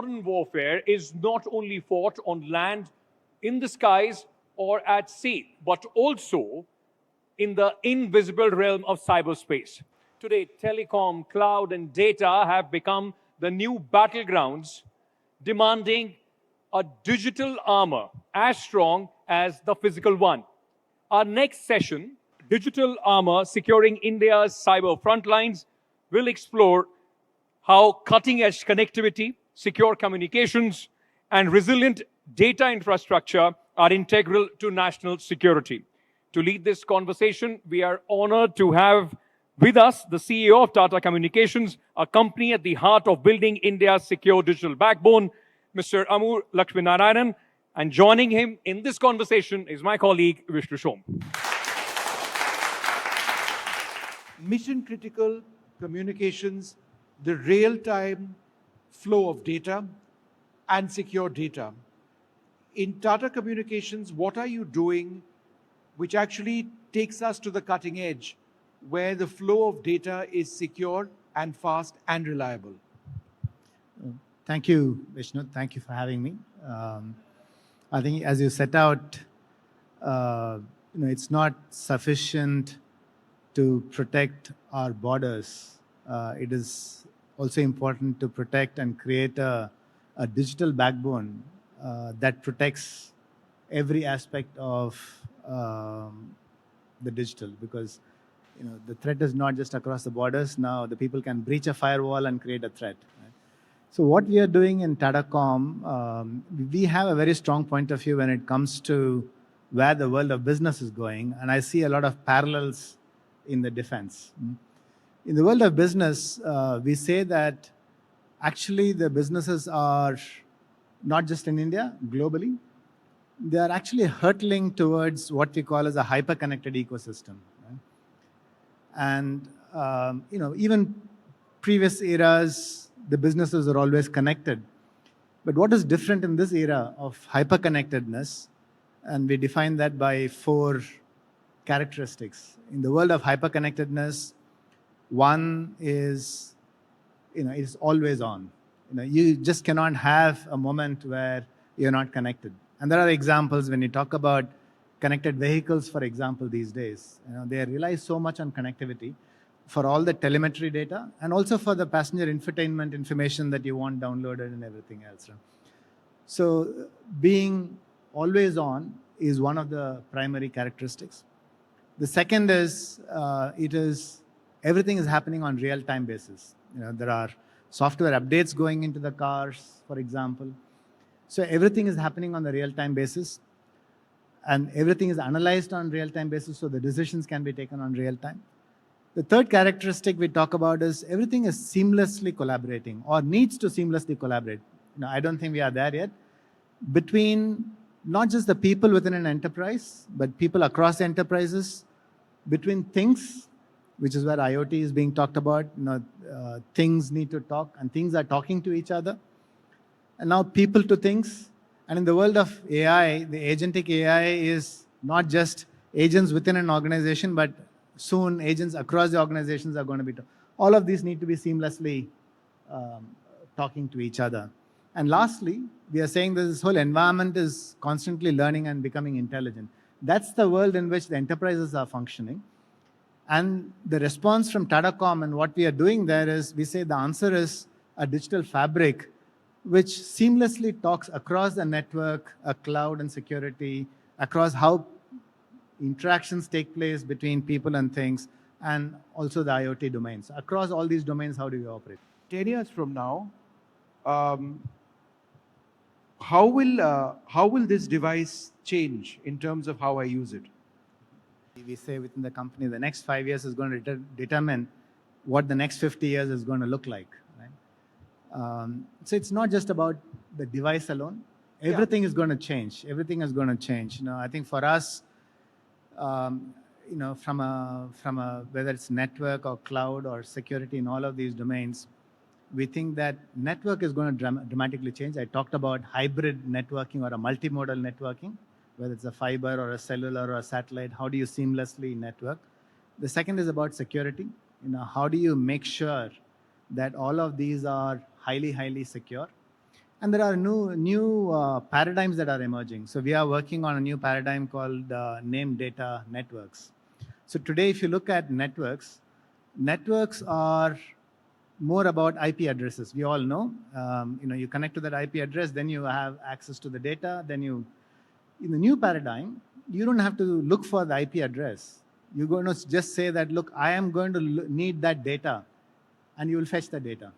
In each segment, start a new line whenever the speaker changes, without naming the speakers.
modern warfare is not only fought on land, in the skies, or at sea, but also in the invisible realm of cyberspace. Today, telecom, cloud, and data have become the new battlegrounds, demanding a digital armor as strong as the physical one. Our next session, Digital Armor Securing India's Cyber Frontlines, will explore how cutting-edge connectivity, secure communications, and resilient data infrastructure are integral to national security. To lead this conversation, we are honored to have with us the CEO of Tata Communications, a company at the heart of building India's secure digital backbone, Mr. Amur Lakshminarayanan. And joining him in this conversation is my colleague, Vishnu Shom.
Mission critical communications, the real-time flow of data and secure data. In Tata Communications, what are you doing which actually takes us to the cutting edge, where the flow of data is secure and fast and reliable?
Thank you, Vishnu. Thank you for having me. I think as you set out, it's not sufficient to protect our borders. It is also important to protect and create a digital backbone that protects every aspect of the digital, because the threat is not just across the borders. Now the people can breach a firewall and create a threat. Right? So what we are doing in Tatacom, we have a very strong point of view when it comes to where the world of business is going, and I see a lot of parallels in the defense. In the world of business, we say that actually the businesses are not just in India, globally. They are actually hurtling towards what we call as a hyper-connected ecosystem. Right? And even previous eras, the businesses are always connected. But what is different in this era of hyper-connectedness, and we define that by 4 characteristics. In the world of hyper-connectedness, one is, it's always on. You just cannot have a moment where you're not connected. And there are examples when you talk about connected vehicles, for example, these days. They rely so much on connectivity for all the telemetry data and also for the passenger infotainment information that you want downloaded and everything else. Right? So being always on is one of the primary characteristics. The second is, everything is happening on real-time basis. There are software updates going into the cars, for example. So everything is happening on the real-time basis, and everything is analyzed on real-time basis, so the decisions can be taken on real-time. The third characteristic we talk about is everything is seamlessly collaborating or needs to seamlessly collaborate. I don't think we are there yet. Between not just the people within an enterprise, but people across enterprises, between things, which is where IoT is being talked about. Things need to talk, and things are talking to each other. And now people to things. And in the world of AI, the agentic AI is not just agents within an organization, but soon agents across the organizations are going to be. All of these need to be seamlessly talking to each other. And lastly, we are saying that this whole environment is constantly learning and becoming intelligent. That's the world in which the enterprises are functioning. And the response from Tatacom and what we are doing there is, we say the answer is a digital fabric which seamlessly talks across the network, a cloud and security, across how interactions take place between people and things, and also the IoT domains. Across all these domains, how do we operate?
10 years from now, how will this device change in terms of how I use it?
We say within the company, the next 5 years is going to determine what the next 50 years is going to look like. Right? So it's not just about the device alone. Everything is going to change. Everything is going to change. I think for us, from a whether it's network or cloud or security in all of these domains, we think that network is going to dramatically change. I talked about hybrid networking or a multimodal networking, whether it's a fiber or a cellular or a satellite. How do you seamlessly network? The second is about security. How do you make sure that all of these are highly, highly secure? And there are new paradigms that are emerging. So we are working on a new paradigm called named data networks. So today, if you look at networks, networks are more about IP addresses. We all know, you connect to that IP address, then you have access to the data. Then in the new paradigm, you don't have to look for the IP address. You're going to just say that, look, I am going to need that data, and you will fetch the data.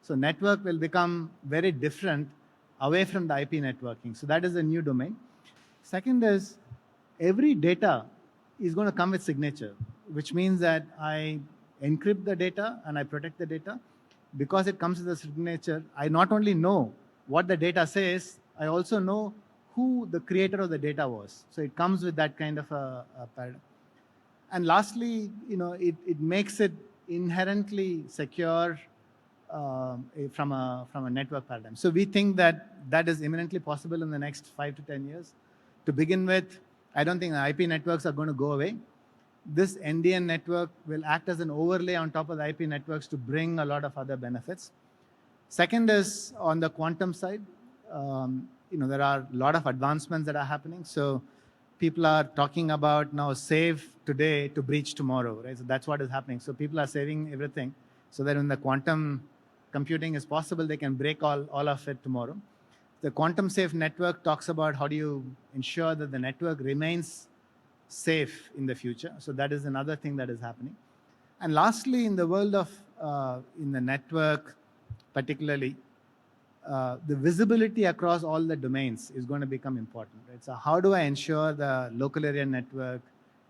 So network will become very different away from the IP networking. So that is a new domain. Second is every data is going to come with signature, which means that I encrypt the data and I protect the data. Because it comes with a signature, I not only know what the data says, I also know who the creator of the data was. So it comes with that kind of a paradigm. And lastly, it makes it inherently secure from a network paradigm. So we think that is imminently possible in the next 5 to 10 years. To begin with, I don't think the IP networks are going to go away. This NDN network will act as an overlay on top of the IP networks to bring a lot of other benefits. Second is on the quantum side. There are a lot of advancements that are happening. So people are talking about now save today to breach tomorrow, right? So that's what is happening. So people are saving everything so that when the quantum computing is possible, they can break all of it tomorrow. The quantum safe network talks about how do you ensure that the network remains safe in the future. So that is another thing that is happening. And lastly, in the world of, in the network particularly, the visibility across all the domains is going to become important. Right? So how do I ensure the local area network,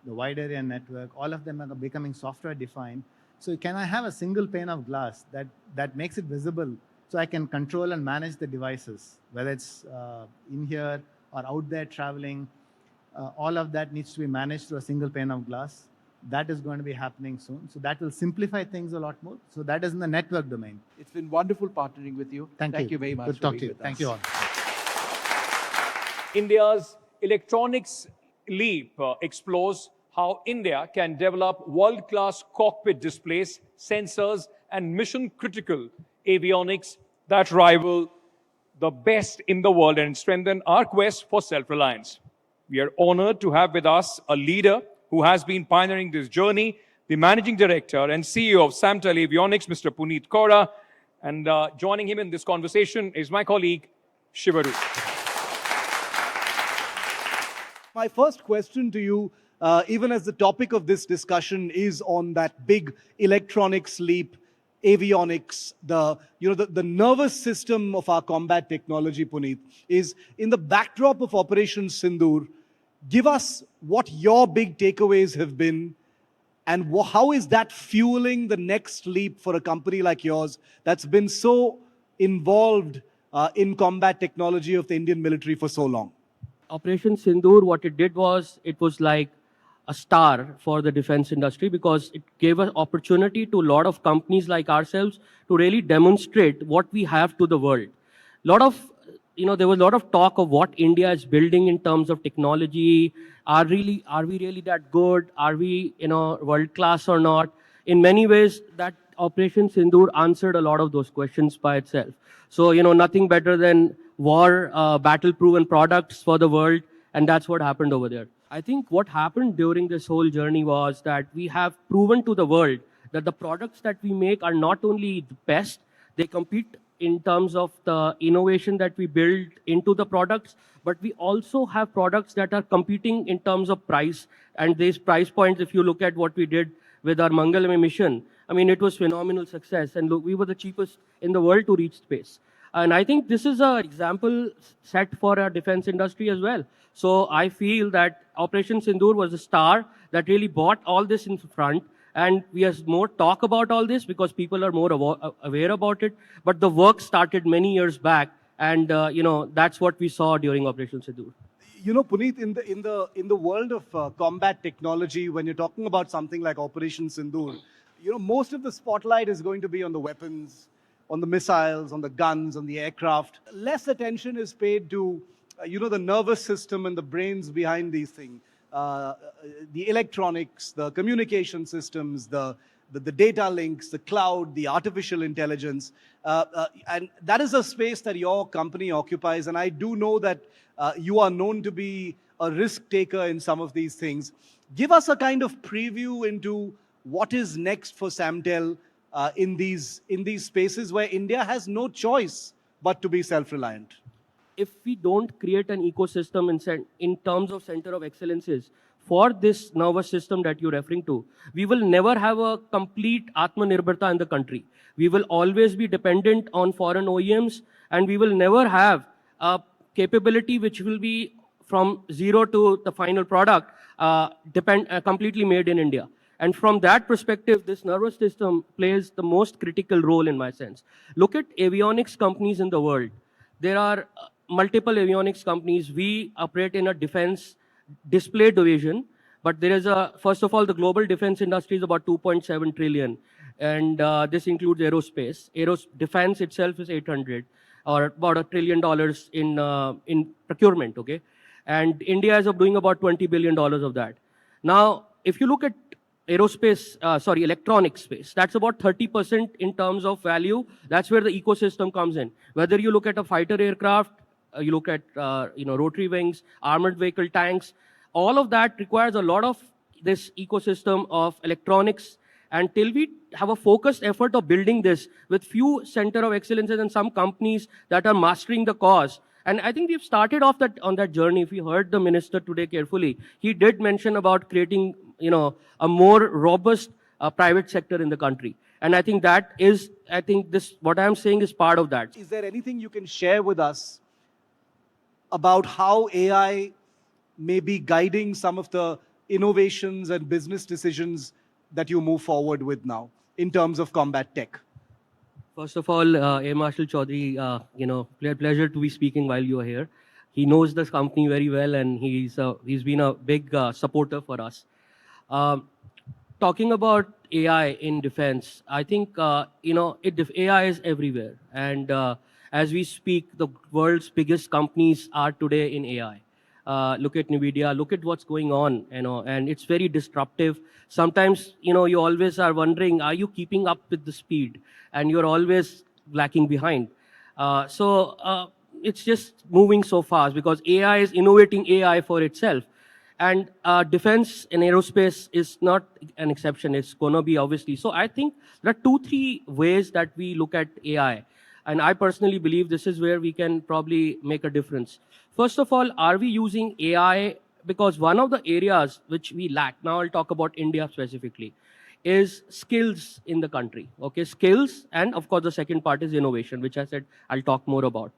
the wide area network, all of them are becoming software defined. So can I have a single pane of glass that makes it visible so I can control and manage the devices, whether it's in here or out there traveling. All of that needs to be managed through a single pane of glass. That is going to be happening soon. So that will simplify things a lot more. So that is in the network domain.
It's been wonderful partnering with you.
Thank
you very much.
Good to talk to you. Thank you all.
India's electronics leap explores how India can develop world-class cockpit displays, sensors, and mission-critical avionics that rival the best in the world and strengthen our quest for self-reliance. We are honored to have with us a leader who has been pioneering this journey, the Managing Director and CEO of Samtel Avionics, Mr. Puneet Kaura. And joining him in this conversation is my colleague, Shivaru.
My first question to you, even as the topic of this discussion is on that big electronics leap, avionics, the nervous system of our combat technology, Puneet, is in the backdrop of Operation Sindoor. Give us what your big takeaways have been and how is that fueling the next leap for a company like yours that's been so involved in combat technology of the Indian military for so long?
Operation Sindoor, what it did was, it was like a star for the defense industry because it gave an opportunity to a lot of companies like ourselves to really demonstrate what we have to the world. There was a lot of talk of what India is building in terms of technology. Are we really that good? Are we, world class or not? In many ways, that Operation Sindoor answered a lot of those questions by itself. So, nothing better than war, battle-proven products for the world, and that's what happened over there. I think what happened during this whole journey was that we have proven to the world that the products that we make are not only the best, they compete in terms of the innovation that we build into the products, but we also have products that are competing in terms of price. And these price points, if you look at what we did with our Mangalam mission, I mean, it was phenomenal success. And look, we were the cheapest in the world to reach space. And I think this is an example set for our defense industry as well. So I feel that Operation Sindoor was a star that really brought all this in front. And we have more talk about all this because people are more aware about it. But the work started many years back. And, that's what we saw during Operation Sindoor.
Puneet, in the world of combat technology, when you're talking about something like Operation Sindoor, most of the spotlight is going to be on the weapons, on the missiles, on the guns, on the aircraft. Less attention is paid to, the nervous system and the brains behind these things. The electronics, the communication systems, the the data links, the cloud, the artificial intelligence. And that is a space that your company occupies. And I do know that you are known to be a risk taker in some of these things. Give us a kind of preview into what is next for Samtel in these spaces where India has no choice but to be self-reliant.
If we don't create an ecosystem in terms of center of excellences for this nervous system that you're referring to, we will never have a complete Atmanirbharta in the country. We will always be dependent on foreign OEMs, and we will never have a capability which will be from zero to the final product completely made in India. And from that perspective, this nervous system plays the most critical role in my sense. Look at avionics companies in the world. There are multiple avionics companies. We operate in a defense display division, but there is first of all, the global defense industry is about 2.7 trillion. And this includes aerospace. Defense itself is 800, or about $1 trillion in procurement, okay? And India is doing about $20 billion of that. Now, if you look at electronic space, that's about 30% in terms of value. That's where the ecosystem comes in. Whether you look at a fighter aircraft, you look at rotary wings, armored vehicle tanks, all of that requires a lot of this ecosystem of electronics. And till we have a focused effort of building this with few center of excellences and some companies that are mastering the cause. And I think we've started off on that journey. If you heard the minister today carefully, he did mention about creating, a more robust private sector in the country. And I think what I'm saying is part of that.
Is there anything you can share with us about how AI may be guiding some of the innovations and business decisions that you move forward with now in terms of combat tech?
First of all, Air Marshal Chaudhary, pleasure to be speaking while you are here. He knows this company very well, and he's been a big supporter for us. Talking about AI in defense, I think AI is everywhere, and as we speak, the world's biggest companies are today in AI. Look at NVIDIA, look at what's going on, and it's very disruptive. Sometimes, you always are wondering, are you keeping up with the speed? And you're always lacking behind. So it's just moving so fast because AI is innovating AI for itself. And defense and aerospace is not an exception. It's going to be obviously. So I think there are 2-3 ways that we look at AI. And I personally believe this is where we can probably make a difference. First of all, are we using AI? Because one of the areas which we lack, now I'll talk about India specifically, is skills in the country. Okay, skills, and of course the second part is innovation, which I said I'll talk more about.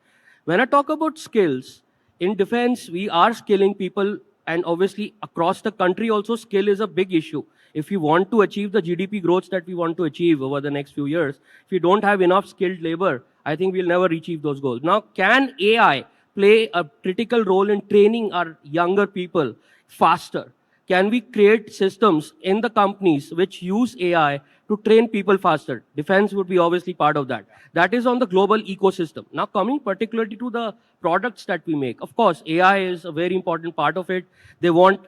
When I talk about skills, in defense, we are skilling people, and obviously across the country also skill is a big issue. If you want to achieve the GDP growth that we want to achieve over the next few years, if you don't have enough skilled labor, I think we'll never achieve those goals. Now, can AI play a critical role in training our younger people faster? Can we create systems in the companies which use AI to train people faster? Defense would be obviously part of that. That is on the global ecosystem. Now, coming particularly to the products that we make, of course, AI is a very important part of it.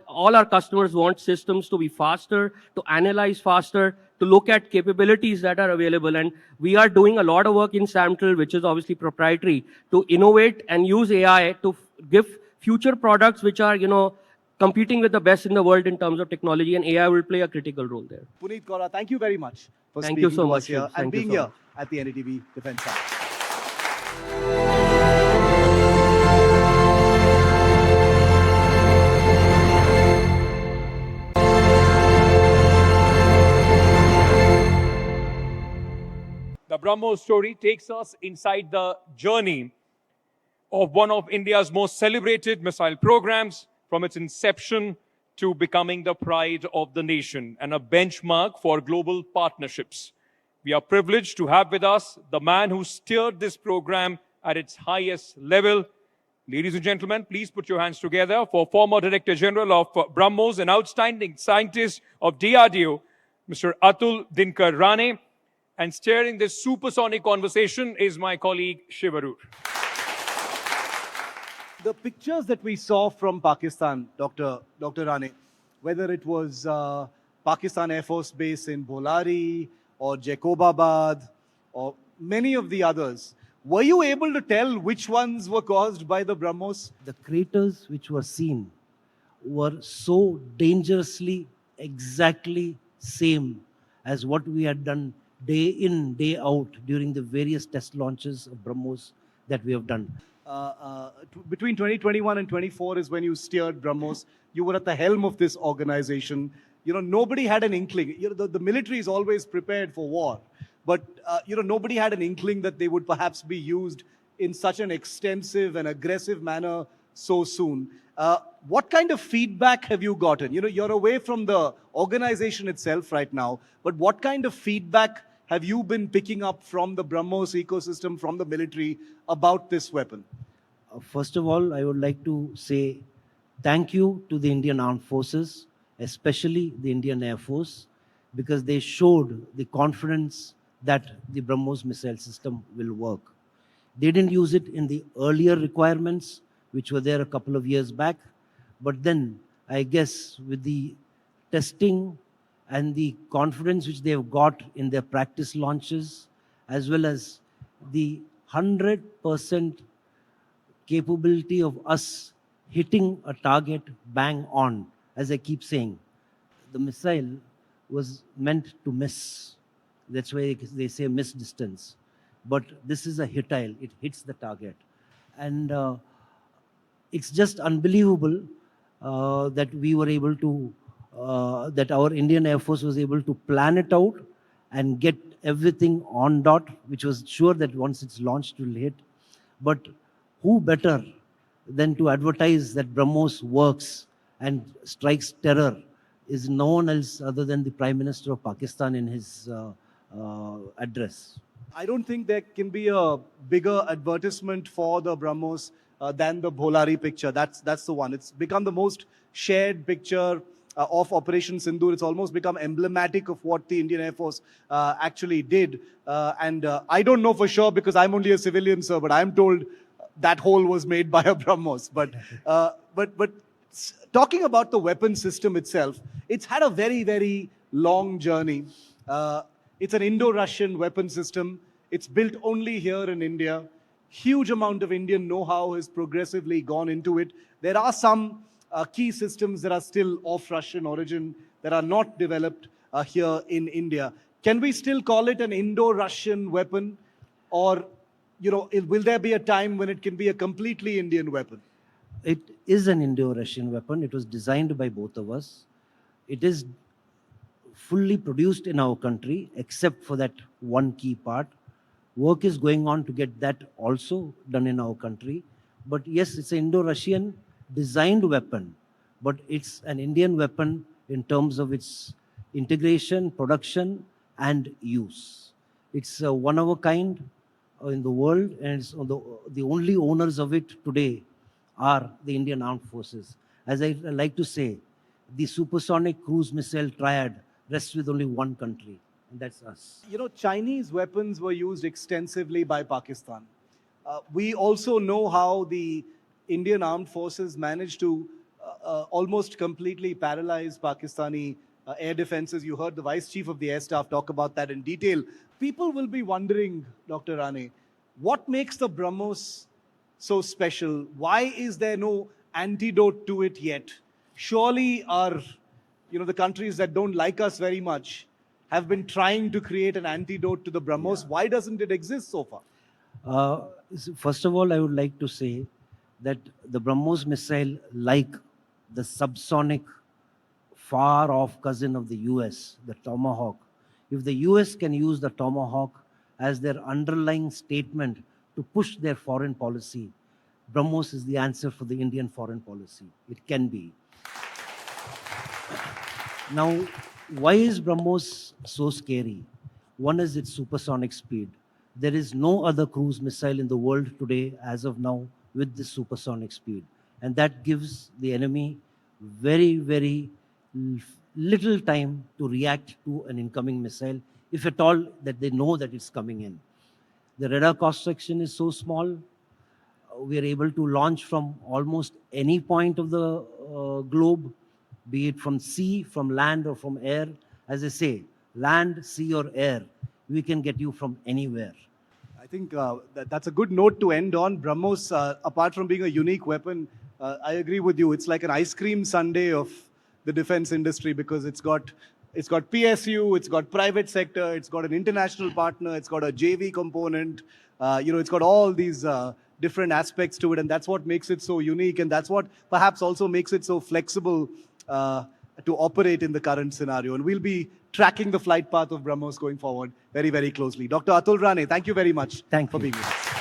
All our customers want systems to be faster, to analyze faster, to look at capabilities that are available. And we are doing a lot of work in Samtel, which is obviously proprietary, to innovate and use AI to give future products which are, competing with the best in the world in terms of technology, and AI will play a critical role there.
Puneet Kaura, thank you very much for
Thank
speaking
you so
to
much,
us here
Shiv.
and
Thank you
being
so
here
much.
at the NDTV Defence Summit.
The Brahmos story takes us inside the journey of one of India's most celebrated missile programs, from its inception to becoming the pride of the nation and a benchmark for global partnerships. We are privileged to have with us the man who steered this program at its highest level. Ladies and gentlemen, please put your hands together for former Director General of Brahmos and outstanding scientist of DRDO, Mr. Atul Dinkar Rane. And steering this supersonic conversation is my colleague Shivarur.
The pictures that we saw from Pakistan, Dr. Rane, whether it was Pakistan Air Force Base in Bolari or Jacobabad or many of the others. Were you able to tell which ones were caused by the Brahmos?
The craters which were seen were so dangerously exactly same as what we had done day in, day out during the various test launches of Brahmos that we have done.
Between 2021 and 24 is when you steered Brahmos. You were at the helm of this organization. You know, nobody had an inkling. You know, the military is always prepared for war, but you know, nobody had an inkling that they would perhaps be used in such an extensive and aggressive manner so soon. What kind of feedback have you gotten? You know, you're away from the organization itself right now, but what kind of feedback have you been picking up from the Brahmos ecosystem, from the military about this weapon?
First of all, I would like to say thank you to the Indian Armed Forces, especially the Indian Air Force, because they showed the confidence that the Brahmos missile system will work. They didn't use it in the earlier requirements, which were there a couple of years back. But then, I guess, with the testing and the confidence which they have got in their practice launches, as well as the 100% capability of us hitting a target bang on, as I keep saying, the missile was meant to miss. That's why they say miss distance. But this is a hitile, it hits the target. And it's just unbelievable that we were able to, that our Indian Air Force was able to plan it out and get everything on dot, which was sure that once it's launched, it will hit. But who better than to advertise that Brahmos works and strikes terror is no one else other than the Prime Minister of Pakistan in his address.
I don't think there can be a bigger advertisement for the Brahmos than the Bholari picture. That's the one. It's become the most shared picture of Operation Sindoor. It's almost become emblematic of what the Indian Air Force actually did. And I don't know for sure because I'm only a civilian, sir, but I'm told that hole was made by a Brahmos. But talking about the weapon system itself, it's had a very, very long journey. It's an Indo-Russian weapon system. It's built only here in India. Huge amount of Indian know-how has progressively gone into it. There are some key systems that are still of Russian origin that are not developed here in India. Can we still call it an Indo-Russian weapon? Or, you know, will there be a time when it can be a completely Indian weapon?
It is an Indo-Russian weapon. It was designed by both of us. It is fully produced in our country, except for that one key part. Work is going on to get that also done in our country. But yes, it's an Indo-Russian designed weapon, but it's an Indian weapon in terms of its integration, production, and use. It's one of a kind in the world, and it's the only owners of it today are the Indian Armed Forces. As I like to say, the supersonic cruise missile triad rests with only one country, and that's us.
You know, Chinese weapons were used extensively by Pakistan. We also know how the Indian Armed Forces managed to almost completely paralyze Pakistani air defenses. You heard the Vice Chief of the Air Staff talk about that in detail. People will be wondering, Dr. Rane, what makes the Brahmos so special? Why is there no antidote to it yet? Surely the countries that don't like us very much have been trying to create an antidote to the Brahmos. Yeah. Why doesn't it exist so far?
First of all, I would like to say that the Brahmos missile, like the subsonic far-off cousin of the US, the Tomahawk, if the US can use the Tomahawk as their underlying statement to push their foreign policy, Brahmos is the answer for the Indian foreign policy. It can be. Now, why is Brahmos so scary? One is its supersonic speed. There is no other cruise missile in the world today, as of now, with this supersonic speed. And that gives the enemy very, very little time to react to an incoming missile, if at all that they know that it's coming in. The radar cross-section is so small, we are able to launch from almost any point of the globe be it from sea, from land, or from air. As I say, land, sea, or air, we can get you from anywhere.
I think that's a good note to end on. Brahmos, apart from being a unique weapon, I agree with you. It's like an ice cream sundae of the defense industry because it's got PSU, it's got private sector, it's got an international partner, it's got a JV component. It's got all these different aspects to it, and that's what makes it so unique, and that's what perhaps also makes it so flexible to operate in the current scenario. And we'll be tracking the flight path of Brahmos going forward very, very closely. Dr. Atul Rane, thank you very much
Thank
for
you.
being with us.